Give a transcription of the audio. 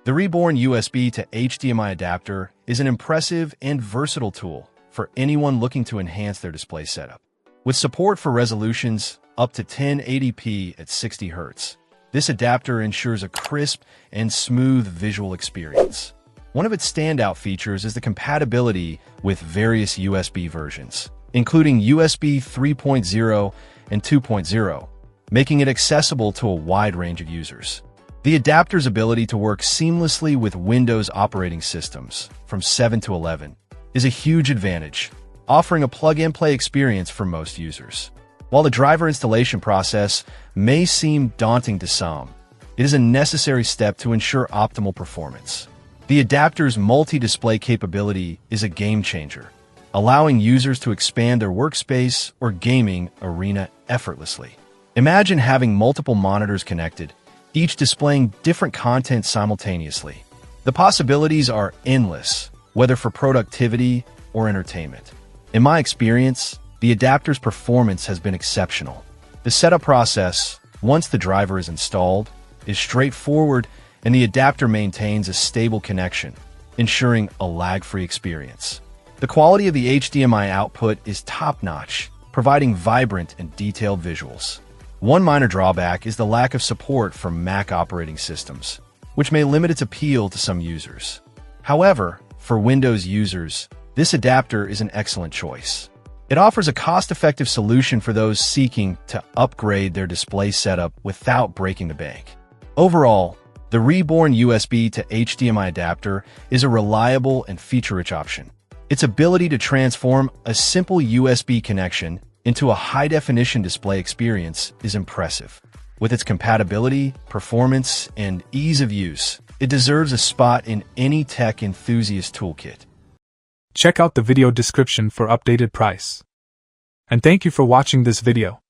The Reborn USB to HDMI adapter is an impressive and versatile tool for anyone looking to enhance their display setup. With support for resolutions up to 1080p at 60 Hz, this adapter ensures a crisp and smooth visual experience. One of its standout features is the compatibility with various USB versions, including USB 3.0 and 2.0, making it accessible to a wide range of users. The adapter's ability to work seamlessly with Windows operating systems from 7 to 11 is a huge advantage, offering a plug-and-play experience for most users. While the driver installation process may seem daunting to some, it is a necessary step to ensure optimal performance. The adapter's multi-display capability is a game-changer, allowing users to expand their workspace or gaming arena effortlessly. Imagine having multiple monitors connected, each displaying different content simultaneously. The possibilities are endless, whether for productivity or entertainment. In my experience, the adapter's performance has been exceptional. The setup process, once the driver is installed, is straightforward and the adapter maintains a stable connection, ensuring a lag-free experience. The quality of the HDMI output is top-notch, providing vibrant and detailed visuals. One minor drawback is the lack of support for Mac operating systems, which may limit its appeal to some users. However, for Windows users, this adapter is an excellent choice. It offers a cost-effective solution for those seeking to upgrade their display setup without breaking the bank. Overall, the Reborn USB to HDMI adapter is a reliable and feature-rich option. Its ability to transform a simple USB connection into a high-definition display experience is impressive. With its compatibility, performance, and ease of use, it deserves a spot in any tech enthusiast toolkit. Check out the video description for updated price. And thank you for watching this video.